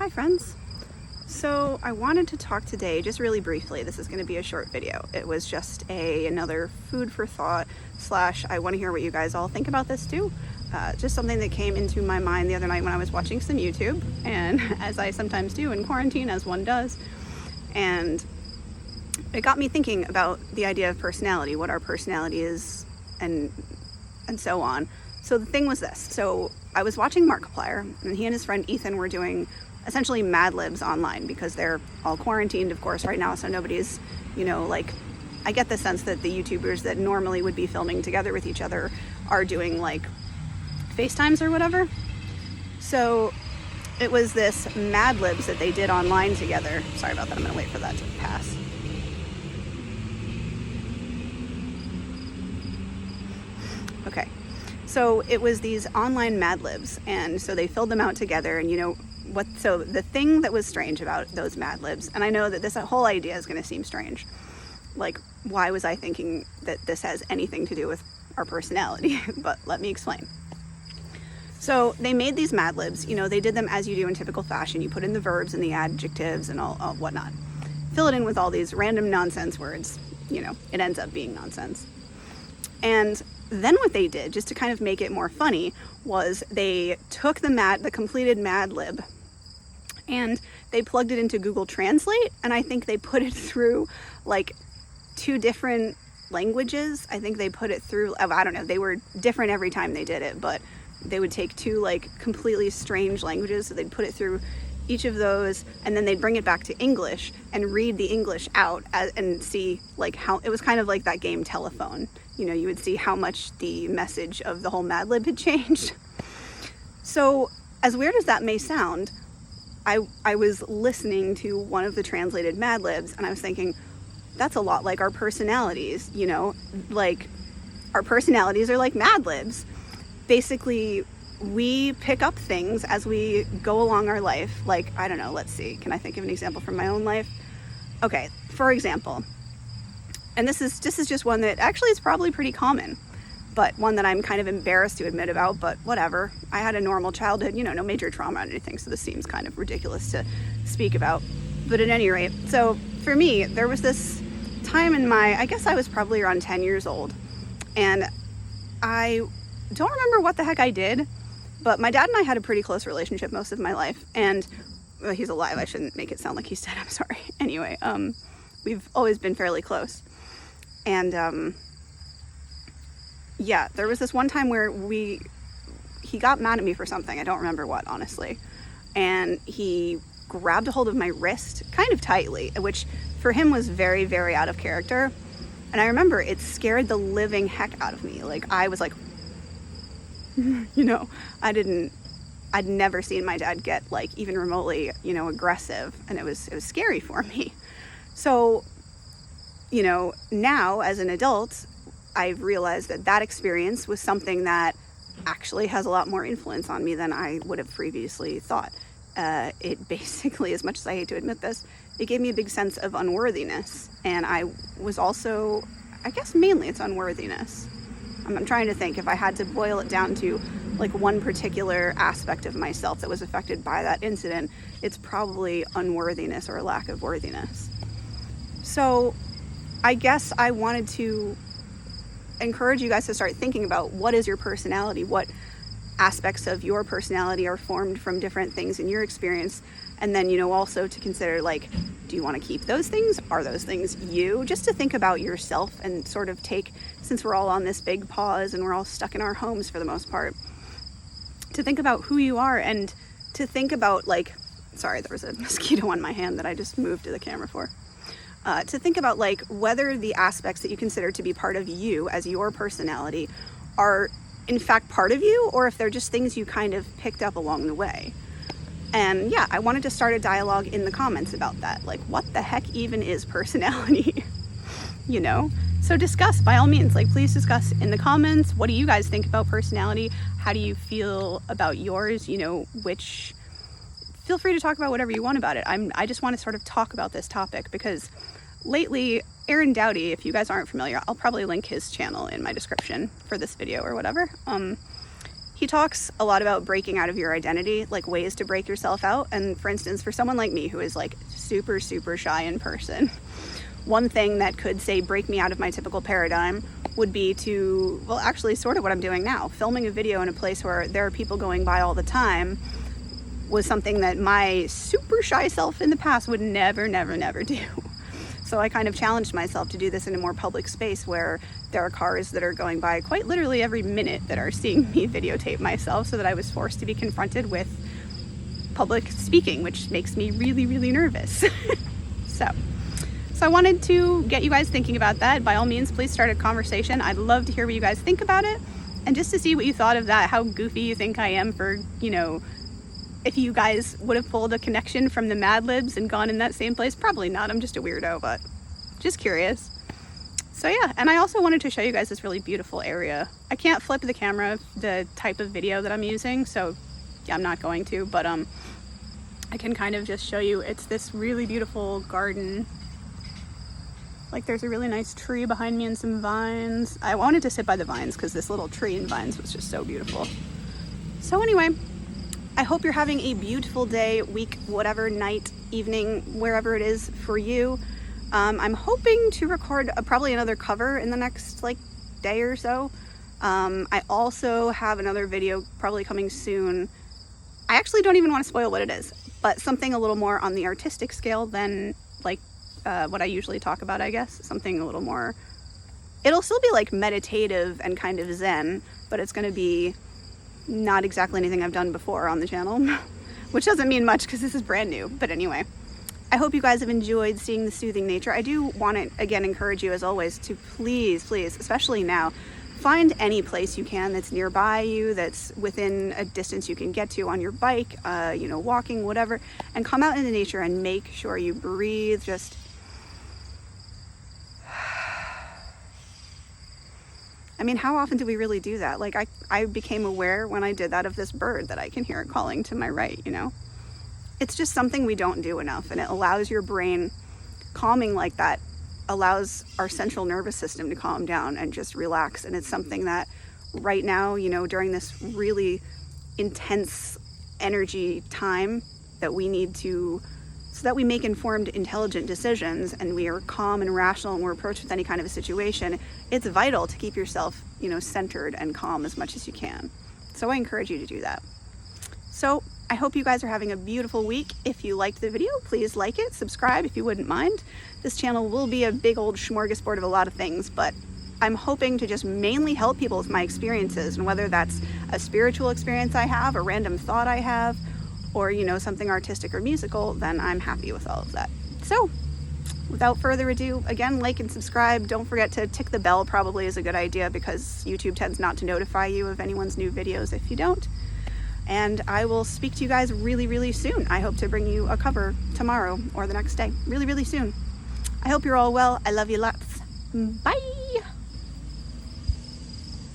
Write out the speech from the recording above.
Hi friends. So I wanted to talk today, just really briefly. This is going to be a short video. It was just another food for thought / I want to hear what you guys all think about this too. Just something that came into my mind the other night when I was watching some YouTube, and as I sometimes do in quarantine, as one does. And it got me thinking about the idea of personality, what our personality is, and so on. So the thing was this. So I was watching Markiplier, and he and his friend Ethan were doing essentially Mad Libs online because they're all quarantined, of course, right now. So nobody's, I get the sense that the YouTubers that normally would be filming together with each other are doing like FaceTimes or whatever. So it was this Mad Libs that they did online together. Sorry about that. I'm gonna wait for that to pass. Okay. So it was these online Mad Libs, and so they filled them out together, and so the thing that was strange about those Mad Libs, and I know that this whole idea is going to seem strange, like, why was I thinking that this has anything to do with our personality? But let me explain. So they made these Mad Libs, they did them as you do in typical fashion. You put in the verbs and the adjectives and all whatnot. Fill it in with all these random nonsense words, it ends up being nonsense. And then what they did, just to kind of make it more funny, was they took the completed Mad Lib and they plugged it into Google Translate, and I think they put it through like 2 different languages. I think they put it through, I don't know, they were different every time they did it, but they would take 2 like completely strange languages, so they'd put it through each of those, and then they'd bring it back to English and read the English out and see like how it was kind of like that game Telephone. You would see how much the message of the whole Mad Lib had changed. So as weird as that may sound, I was listening to one of the translated Mad Libs, and I was thinking, that's a lot like our personalities, like our personalities are like Mad Libs. Basically, we pick up things as we go along our life. Like, I don't know, let's see, can I think of an example from my own life? Okay, for example, and this is just one that actually is probably pretty common, but one that I'm kind of embarrassed to admit about, but whatever. I had a normal childhood, no major trauma or anything, so this seems kind of ridiculous to speak about. But at any rate, so for me, there was this time in I guess I was probably around 10 years old, and I don't remember what the heck I did, but my dad and I had a pretty close relationship most of my life, and he's alive. I shouldn't make it sound like he's dead. I'm sorry. Anyway, we've always been fairly close. And yeah, there was this one time where he got mad at me for something. I don't remember what, honestly. And he grabbed a hold of my wrist kind of tightly, which for him was very, very out of character. And I remember it scared the living heck out of me. Like, I was like, I'd never seen my dad get like even remotely, aggressive, and it was scary for me. So, now as an adult, I've realized that experience was something that actually has a lot more influence on me than I would have previously thought. It basically, as much as I hate to admit this, it gave me a big sense of unworthiness. And I was also, I guess mainly it's unworthiness. I'm trying to think if I had to boil it down to like one particular aspect of myself that was affected by that incident, it's probably unworthiness or a lack of worthiness. So I guess I wanted to encourage you guys to start thinking about what is your personality, what aspects of your personality are formed from different things in your experience, and then also to consider, like, do you want to keep those things? Are those things you? Just to think about yourself and sort of take, since we're all on this big pause and we're all stuck in our homes for the most part, to think about who you are, and to think about, like, sorry, there was a mosquito on my hand that I just moved to the camera for. To think about like whether the aspects that you consider to be part of you as your personality are in fact part of you, or if they're just things you kind of picked up along the way. And yeah, I wanted to start a dialogue in the comments about that. Like, what the heck even is personality? So discuss, by all means, like, please discuss in the comments. What do you guys think about personality? How do you feel about yours? Feel free to talk about whatever you want about it. I just want to sort of talk about this topic because lately, Aaron Doughty, if you guys aren't familiar, I'll probably link his channel in my description for this video or whatever. he talks a lot about breaking out of your identity, like ways to break yourself out. And for instance, for someone like me who is like super, super shy in person, one thing that could say break me out of my typical paradigm would be to, well, actually sort of what I'm doing now. Filming a video in a place where there are people going by all the time was something that my super shy self in the past would never, never, never do. So I kind of challenged myself to do this in a more public space where there are cars that are going by quite literally every minute that are seeing me videotape myself, so that I was forced to be confronted with public speaking, which makes me really, really nervous. So I wanted to get you guys thinking about that. By all means, please start a conversation. I'd love to hear what you guys think about it, and just to see what you thought of that, how goofy you think I am for, you know, if you guys would have pulled a connection from the Mad Libs and gone in that same place. Probably not, I'm just a weirdo, but just curious. So yeah, and I also wanted to show you guys this really beautiful area. I can't flip the camera, the type of video that I'm using, so yeah, I'm not going to, but I can kind of just show you, it's this really beautiful garden. Like there's a really nice tree behind me and some vines. I wanted to sit by the vines because this little tree and vines was just so beautiful. So anyway, I hope you're having a beautiful day, week, whatever, night, evening, wherever it is for you. I'm hoping to record probably another cover in the next like day or so. I also have another video probably coming soon. I actually don't even want to spoil what it is, but something a little more on the artistic scale than like what I usually talk about, I guess. Something a little more, it'll still be like meditative and kind of zen, but it's going to be not exactly anything I've done before on the channel, which doesn't mean much because this is brand new. But anyway, I hope you guys have enjoyed seeing the soothing nature. I do want to again encourage you, as always, to please, especially now, find any place you can that's nearby you, that's within a distance you can get to on your bike, you know, walking, whatever, and come out into nature and make sure you breathe. Just I mean, how often do we really do that? Like I became aware when I did that of this bird that I can hear it calling to my right, you know? It's just something we don't do enough, and it allows your brain, calming like that allows our central nervous system to calm down and just relax. And it's something that right now, you know, during this really intense energy time that we need to, so that we make informed, intelligent decisions and we are calm and rational and we're approached with any kind of a situation, it's vital to keep yourself, you know, centered and calm as much as you can. So I encourage you to do that. So I hope you guys are having a beautiful week. If you liked the video, please like it, subscribe if you wouldn't mind. This channel will be a big old smorgasbord of a lot of things, but I'm hoping to just mainly help people with my experiences, and whether that's a spiritual experience I have, a random thought I have, or, you know, something artistic or musical, then I'm happy with all of that. So without further ado, again, like and subscribe. Don't forget to tick the bell, probably is a good idea, because YouTube tends not to notify you of anyone's new videos if you don't. And I will speak to you guys really, really soon. I hope to bring you a cover tomorrow or the next day, really, really soon. I hope you're all well. I love you lots. Bye.